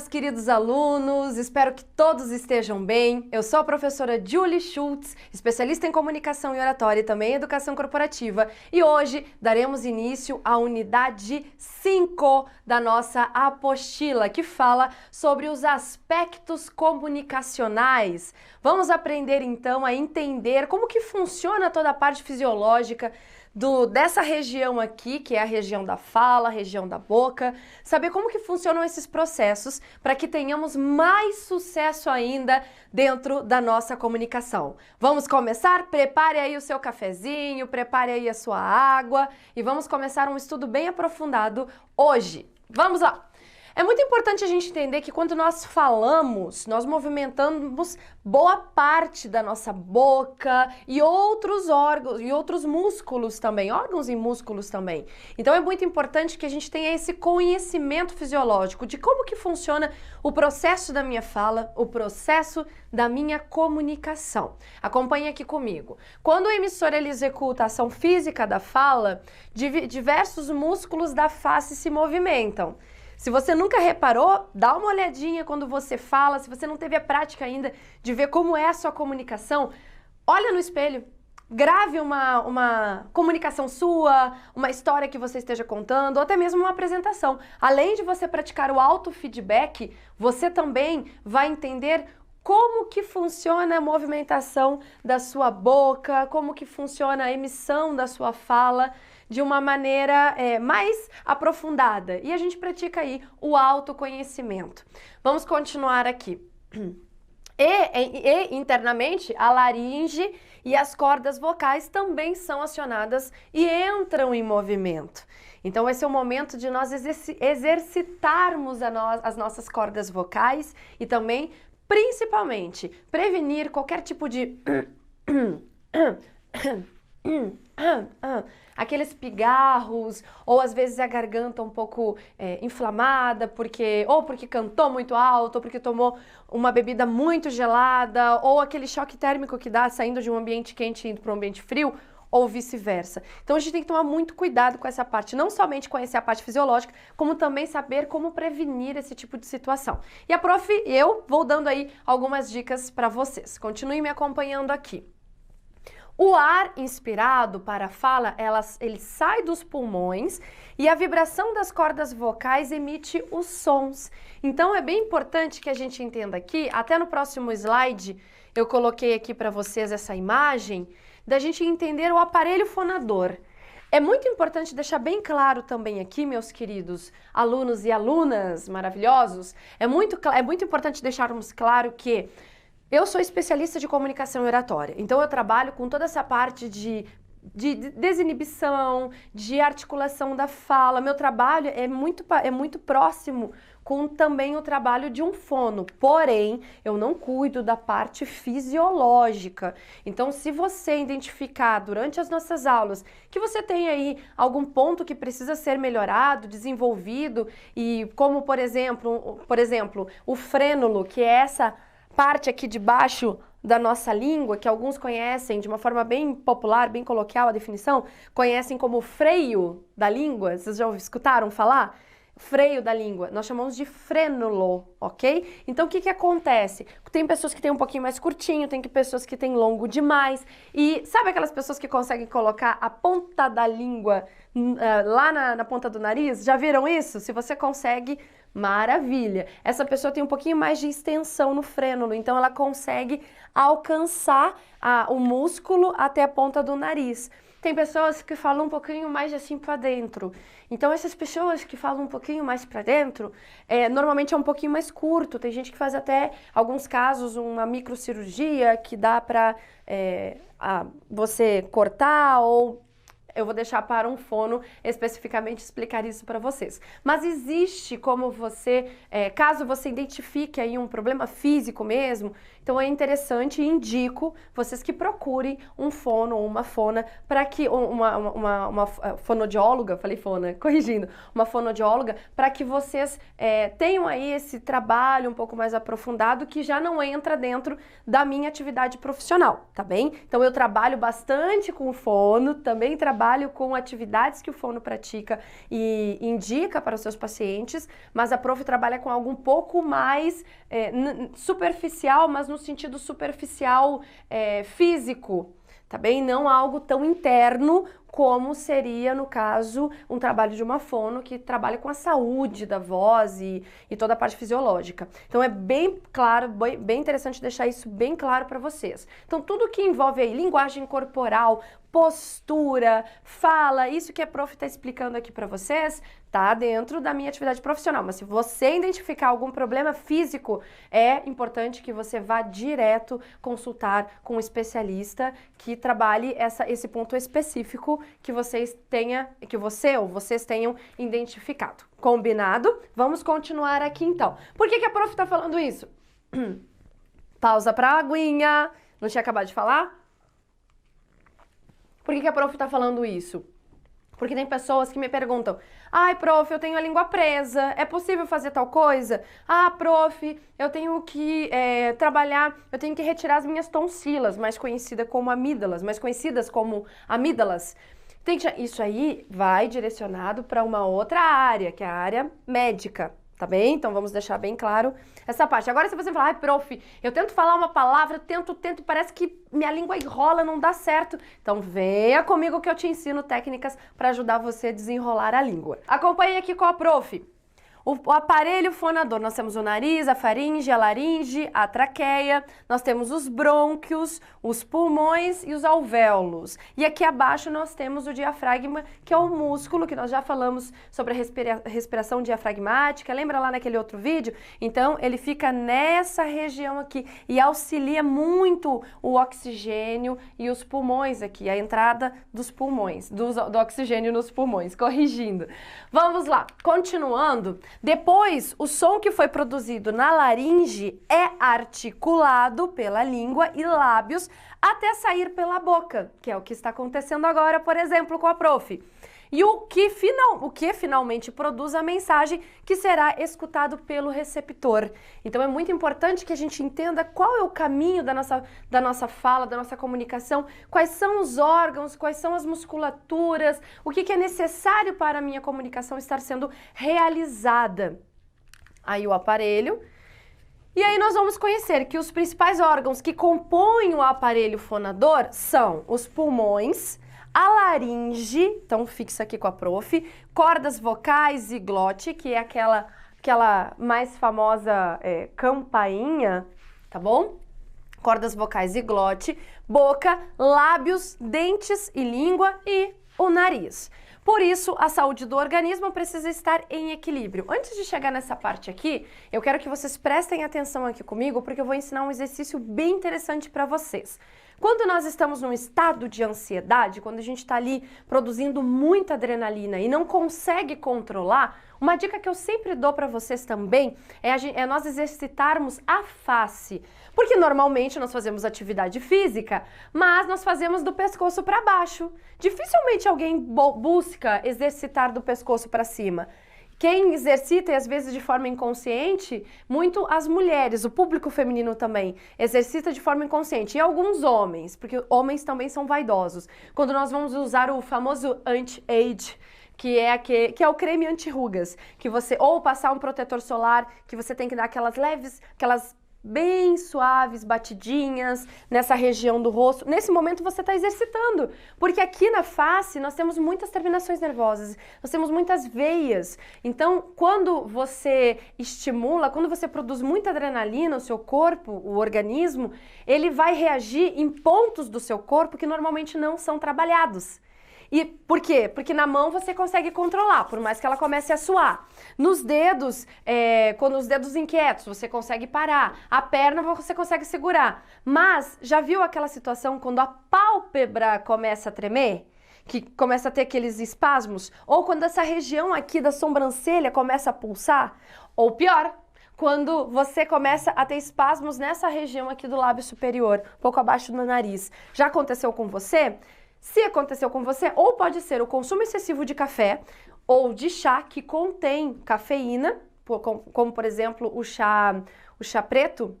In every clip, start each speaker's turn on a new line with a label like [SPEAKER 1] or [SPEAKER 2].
[SPEAKER 1] queridos alunos, espero que todos estejam bem. Eu sou a professora Julie Schultz, especialista em comunicação e oratória e também em educação corporativa, e hoje daremos início à unidade 5 da nossa apostila, que fala sobre os aspectos comunicacionais. Vamos aprender então a entender como que funciona toda a parte fisiológica dessa região aqui, que é a região da fala, a região da boca, saber como que funcionam esses processos para que tenhamos mais sucesso ainda dentro da nossa comunicação. Vamos começar? Prepare aí o seu cafezinho, prepare aí a sua água e vamos começar um estudo bem aprofundado hoje. Vamos lá! É muito importante a gente entender que quando nós falamos, nós movimentamos boa parte da nossa boca e outros órgãos e outros músculos também, órgãos e músculos também. Então é muito importante que a gente tenha esse conhecimento fisiológico de como que funciona o processo da minha fala, o processo da minha comunicação. Acompanhe aqui comigo. Quando o emissor ele executa a ação física da fala, diversos músculos da face se movimentam. Se você nunca reparou, dá uma olhadinha quando você fala, se você não teve a prática ainda de ver como é a sua comunicação, olha no espelho, grave uma comunicação sua, uma história que você esteja contando, ou até mesmo uma apresentação. Além de você praticar o autofeedback, você também vai entender como que funciona a movimentação da sua boca, como que funciona a emissão da sua fala, de uma maneira mais aprofundada. E a gente pratica aí o autoconhecimento. Vamos continuar aqui. E internamente, a laringe e as cordas vocais também são acionadas e entram em movimento. Então esse é o momento de nós exercitarmos as nossas cordas vocais e também, principalmente, prevenir qualquer tipo de aqueles pigarros, ou às vezes a garganta um pouco inflamada, porque cantou muito alto, ou porque tomou uma bebida muito gelada, ou aquele choque térmico que dá saindo de um ambiente quente e indo para um ambiente frio, ou vice-versa. Então a gente tem que tomar muito cuidado com essa parte, não somente conhecer a parte fisiológica, como também saber como prevenir esse tipo de situação. E a prof, eu vou dando aí algumas dicas para vocês. Continuem me acompanhando aqui. O ar inspirado para a fala, ele sai dos pulmões e a vibração das cordas vocais emite os sons. Então é bem importante que a gente entenda aqui, até no próximo slide eu coloquei aqui para vocês essa imagem, da gente entender o aparelho fonador. É muito importante deixar bem claro também aqui, meus queridos alunos e alunas maravilhosos, é muito importante deixarmos claro que eu sou especialista de comunicação oratória, então eu trabalho com toda essa parte de desinibição, de articulação da fala. Meu trabalho é muito próximo com também o trabalho de um fono, porém, eu não cuido da parte fisiológica. Então, se você identificar durante as nossas aulas que você tem aí algum ponto que precisa ser melhorado, desenvolvido, e como, por exemplo, o frênulo, que é essa parte aqui de baixo da nossa língua, que alguns conhecem de uma forma bem popular, bem coloquial a definição, conhecem como freio da língua. Vocês já escutaram falar? Freio da língua, nós chamamos de frênulo, ok? Então o que que acontece? Tem pessoas que têm um pouquinho mais curtinho, tem pessoas que têm longo demais, e sabe aquelas pessoas que conseguem colocar a ponta da língua lá na ponta do nariz? Já viram isso? Se você consegue, maravilha! Essa pessoa tem um pouquinho mais de extensão no frênulo, então ela consegue alcançar o músculo até a ponta do nariz. Tem pessoas que falam um pouquinho mais assim para dentro. Então essas pessoas que falam um pouquinho mais para dentro, normalmente é um pouquinho mais curto. Tem gente que faz até, alguns casos, uma microcirurgia que dá para você cortar, ou eu vou deixar para um fono especificamente explicar isso para vocês. Mas existe como você, caso você identifique aí um problema físico mesmo, então é interessante e indico vocês que procurem um fono ou uma fona para que, uma fonodióloga, falei fona, corrigindo, uma fonodióloga, para que vocês tenham aí esse trabalho um pouco mais aprofundado que já não entra dentro da minha atividade profissional, tá bem? Então eu trabalho bastante com fono, também trabalho trabalho com atividades que o fono pratica e indica para os seus pacientes, mas a prof trabalha com algo um pouco mais superficial, mas no sentido superficial físico, tá bem? Não algo tão interno como seria, no caso, um trabalho de uma fono que trabalha com a saúde da voz e toda a parte fisiológica. Então é bem claro, bem interessante deixar isso bem claro para vocês. Então tudo que envolve aí linguagem corporal, postura, fala, isso que a prof está explicando aqui para vocês, tá dentro da minha atividade profissional. Mas se você identificar algum problema físico, é importante que você vá direto consultar com um especialista que trabalhe esse ponto específico que vocês tenham identificado. Combinado? Vamos continuar aqui então. Por que a prof está falando isso? Pausa para a aguinha. Não tinha acabado de falar? Por que a prof está falando isso? Porque tem pessoas que me perguntam: ai, prof, eu tenho a língua presa, é possível fazer tal coisa? Ah, prof, eu tenho que eu tenho que retirar as minhas tonsilas, mais conhecidas como amígdalas, Isso aí vai direcionado para uma outra área, que é a área médica. Tá bem? Então vamos deixar bem claro essa parte. Agora se você falar: ai, prof, eu tento falar uma palavra, tento, parece que minha língua enrola, não dá certo. Então venha comigo que eu te ensino técnicas para ajudar você a desenrolar a língua. Acompanhe aqui com a prof. O aparelho fonador, nós temos o nariz, a faringe, a laringe, a traqueia, nós temos os brônquios, os pulmões e os alvéolos. E aqui abaixo nós temos o diafragma, que é o músculo que nós já falamos sobre a respiração diafragmática, lembra lá naquele outro vídeo? Então ele fica nessa região aqui e auxilia muito o oxigênio e os pulmões aqui, a entrada dos pulmões, do oxigênio nos pulmões, corrigindo. Vamos lá, continuando. Depois, o som que foi produzido na laringe é articulado pela língua e lábios até sair pela boca, que é o que está acontecendo agora, por exemplo, com a prof. E o que finalmente produz a mensagem que será escutado pelo receptor. Então é muito importante que a gente entenda qual é o caminho da nossa fala, da nossa comunicação, quais são os órgãos, quais são as musculaturas, o que é necessário para a minha comunicação estar sendo realizada. Aí o aparelho. E aí nós vamos conhecer que os principais órgãos que compõem o aparelho fonador são os pulmões, a laringe, então fixa aqui com a prof, cordas vocais e glote, que é aquela mais famosa campainha, tá bom? Cordas vocais e glote, boca, lábios, dentes e língua e o nariz. Por isso, a saúde do organismo precisa estar em equilíbrio. Antes de chegar nessa parte aqui, eu quero que vocês prestem atenção aqui comigo, porque eu vou ensinar um exercício bem interessante para vocês. Quando nós estamos num estado de ansiedade, quando a gente está ali produzindo muita adrenalina e não consegue controlar, uma dica que eu sempre dou para vocês também é nós exercitarmos a face. Porque normalmente nós fazemos atividade física, mas nós fazemos do pescoço para baixo. Dificilmente alguém busca exercitar do pescoço para cima. Quem exercita, e às vezes de forma inconsciente, muito as mulheres, o público feminino também, exercita de forma inconsciente. E alguns homens, porque homens também são vaidosos. Quando nós vamos usar o famoso anti-age, que é o creme anti-rugas, que você, ou passar um protetor solar, que você tem que dar aquelas leves, aquelas bem suaves, batidinhas nessa região do rosto. Nesse momento você está exercitando, porque aqui na face nós temos muitas terminações nervosas, nós temos muitas veias. Então, quando você estimula, quando você produz muita adrenalina, o seu corpo, o organismo, ele vai reagir em pontos do seu corpo que normalmente não são trabalhados. E por quê? Porque na mão você consegue controlar, por mais que ela comece a suar. Nos dedos, quando os dedos inquietos, você consegue parar. A perna você consegue segurar. Mas, já viu aquela situação quando a pálpebra começa a tremer? Que começa a ter aqueles espasmos? Ou quando essa região aqui da sobrancelha começa a pulsar? Ou pior, quando você começa a ter espasmos nessa região aqui do lábio superior, um pouco abaixo do nariz. Já aconteceu com você? Se aconteceu com você, ou pode ser o consumo excessivo de café ou de chá que contém cafeína, como por exemplo o chá preto,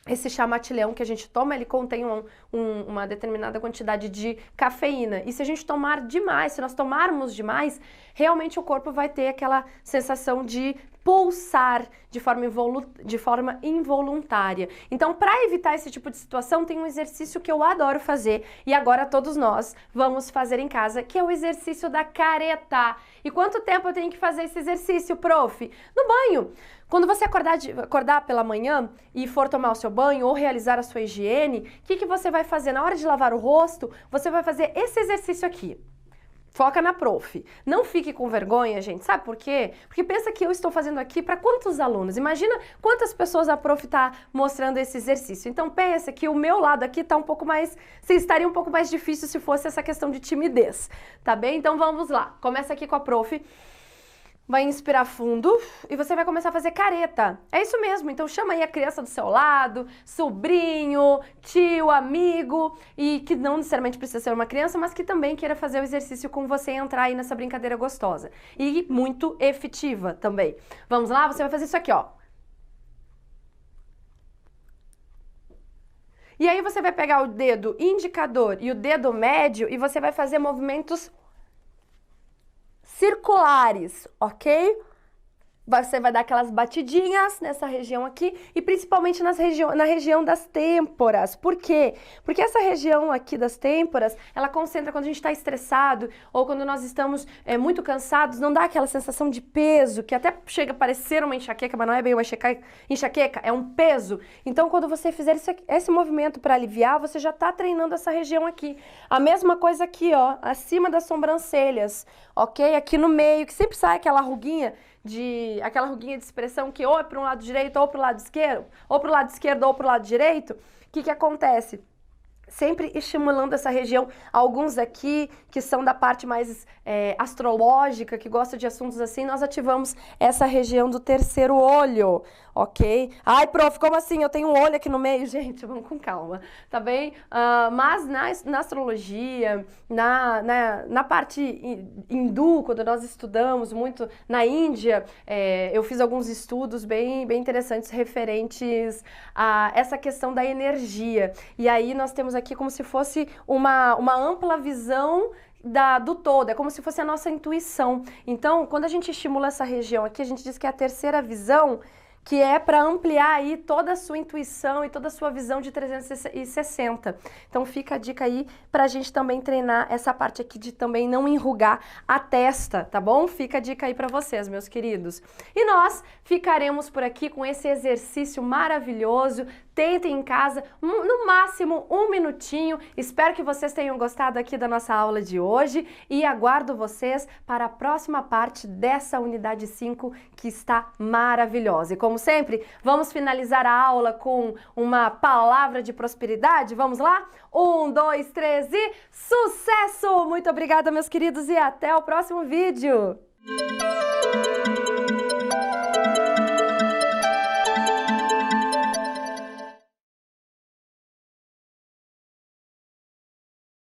[SPEAKER 1] esse chá matilhão que a gente toma, ele contém uma determinada quantidade de cafeína. E se a gente tomar demais, se nós tomarmos demais, realmente o corpo vai ter aquela sensação de pulsar de forma involuntária. Então, para evitar esse tipo de situação, tem um exercício que eu adoro fazer e agora todos nós vamos fazer em casa, que é o exercício da careta. E quanto tempo eu tenho que fazer esse exercício, prof? No banho. Quando você acordar pela manhã e for tomar o seu banho ou realizar a sua higiene, o que você vai fazer? Na hora de lavar o rosto, você vai fazer esse exercício aqui. Foca na prof. Não fique com vergonha, gente. Sabe por quê? Porque pensa que eu estou fazendo aqui para quantos alunos? Imagina quantas pessoas a prof está mostrando esse exercício. Então pensa que o meu lado aqui está um pouco mais... estaria um pouco mais difícil se fosse essa questão de timidez. Tá bem? Então vamos lá. Começa aqui com a prof. Vai inspirar fundo e você vai começar a fazer careta. É isso mesmo, então chama aí a criança do seu lado, sobrinho, tio, amigo, e que não necessariamente precisa ser uma criança, mas que também queira fazer o exercício com você e entrar aí nessa brincadeira gostosa. E muito efetiva também. Vamos lá? Você vai fazer isso aqui, ó. E aí você vai pegar o dedo indicador e o dedo médio e você vai fazer movimentos circulares, ok? Você vai dar aquelas batidinhas nessa região aqui e principalmente na região das têmporas. Por quê? Porque essa região aqui das têmporas, ela concentra quando a gente está estressado ou quando nós estamos muito cansados, não dá aquela sensação de peso, que até chega a parecer uma enxaqueca, mas não é bem uma enxaqueca, é um peso. Então, quando você fizer esse movimento para aliviar, você já está treinando essa região aqui. A mesma coisa aqui, ó, acima das sobrancelhas, ok? Aqui no meio, que sempre sai aquela ruguinha de expressão que ou é para um lado direito ou para o lado esquerdo, ou para o lado esquerdo ou para o lado direito. O que acontece? Sempre estimulando essa região, alguns aqui que são da parte mais astrológica, que gosta de assuntos assim, nós ativamos essa região do terceiro olho, ok? Ai, prof, como assim? Eu tenho um olho aqui no meio? Gente, vamos com calma, tá bem? Mas na astrologia, na parte hindu, quando nós estudamos muito na Índia, eu fiz alguns estudos bem interessantes referentes a essa questão da energia. E aí nós temos aqui como se fosse uma ampla visão do todo, é como se fosse a nossa intuição. Então, quando a gente estimula essa região aqui, a gente diz que é a terceira visão, que é para ampliar aí toda a sua intuição e toda a sua visão de 360. Então fica a dica aí para a gente também treinar essa parte aqui de também não enrugar a testa, tá bom? Fica a dica aí para vocês, meus queridos. E nós ficaremos por aqui com esse exercício maravilhoso. Tentem em casa, no máximo 1 minutinho. Espero que vocês tenham gostado aqui da nossa aula de hoje e aguardo vocês para a próxima parte dessa unidade 5 que está maravilhosa. E como sempre, vamos finalizar a aula com uma palavra de prosperidade? Vamos lá? 1, 2, 3 e sucesso! Muito obrigada, meus queridos, e até o próximo vídeo!